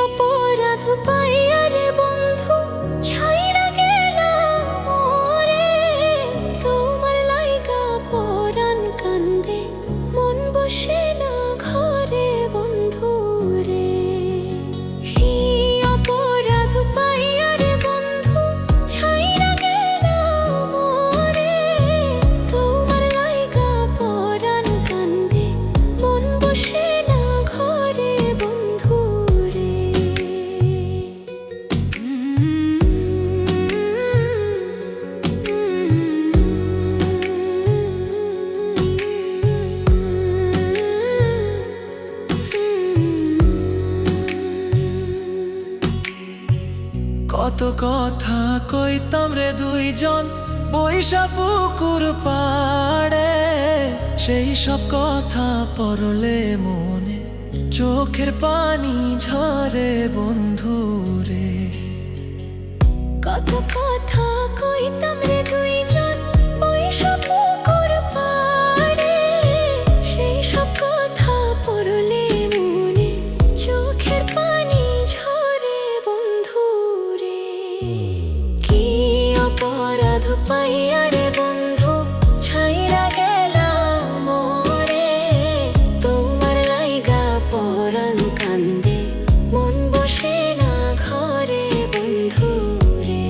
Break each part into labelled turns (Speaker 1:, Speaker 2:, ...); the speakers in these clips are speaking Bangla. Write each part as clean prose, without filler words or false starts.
Speaker 1: অপরাধ পাইয়া রে বন্ধু ছাইরা গেলাম মোরে, তোমার লাইগা পরাণ কান্দে মন বসে না ঘরে বন্ধু রে। অপরাধ পাইয়া রে বন্ধু ছাইরা গেলাম মোরে, তোমার লাইগা পরাণ কান্দে মন বসে না ঘরে বন্ধু রে।
Speaker 2: কত কথা কইতাম রে দুইজন বৈশা পুকুর পাড়ে, সেই সব কথা পড়লে মনে চোখের পানি ঝরে বন্ধু রে।
Speaker 1: কত কথা কইতাম রে দুইজন বৈশা পুকুর পাড়ে, সেই সব কথা পড়লে মনে চোখের পানি ঝরে বন্ধু রে। কি অপরাধ পাইয়া রে বন্ধু ছাইরা গেলাম মোরে, তোমার লাইগা পরাণ কান্দে মন বসে না ঘরে বন্ধু রে।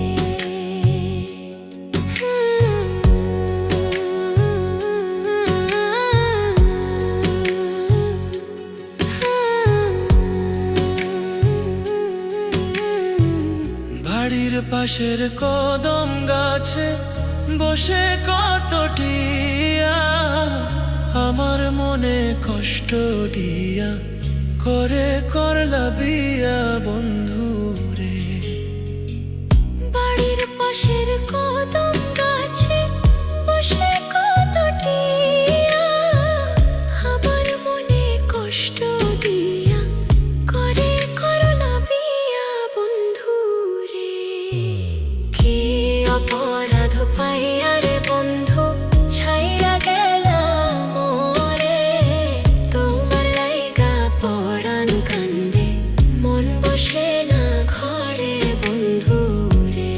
Speaker 2: বাড়ির পাশের কদম গাছে বসে কত টিয়া, আমার মনে কষ্ট দিয়া করে করলা বিয়া বন্ধু রে।
Speaker 1: বাড়ির পাশের কদম গাছে বসে কত টিয়া, আমার মনে কষ্ট দিয়া করে করলা বিয়া বন্ধু রে। কি অপরাধ পাইয়া রে বন্ধু ছাইরা গেলাম মোরে, তোমার লাইগা পরাণ কান্দে মন বসে না ঘরে বন্ধু রে।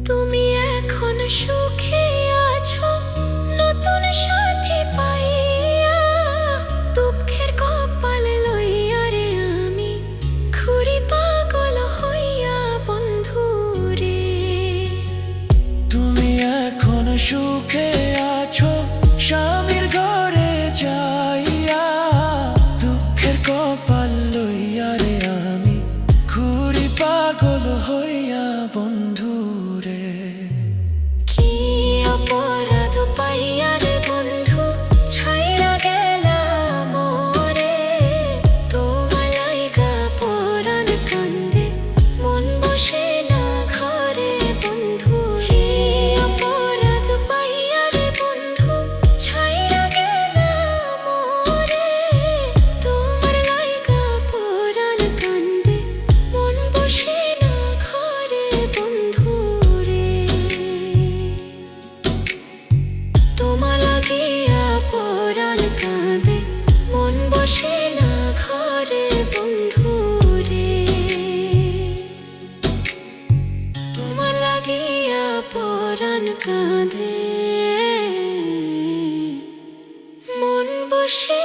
Speaker 1: তুমি এখন সুখে আছো নতুন সাথী পাইয়া, দুঃখের কপাল লইয়া রে আমি ঘুরি পাগল হইয়া বন্ধু রে।
Speaker 2: তুমি এখন সুখে আছো স্বামীর ঘরে যাইয়া, দুঃখের কপাল লইয়া রে আমি ঘুরি পাগল হইয়া বন্ধু রে।
Speaker 1: কি অপরাধ পাইয়া রে বন্ধু ছাইরা গেলাম মোরে, তোমার লাইগা পরাণ কান্দে মন বসে না ঘরে বন্ধু রে। অপরাধ পাইয়া রে বন্ধু ছাইরা গেলাম মোরে, তোমার লাইগা পরাণ কান্দে মন বসে না ঘরে বন্ধু রে। তোমার লাগিয়া পরাণ কাঁদে মন বসে না ঘরে বন্ধু রে। তোমার লাগিয়া পরাণ কাঁদে মন বসে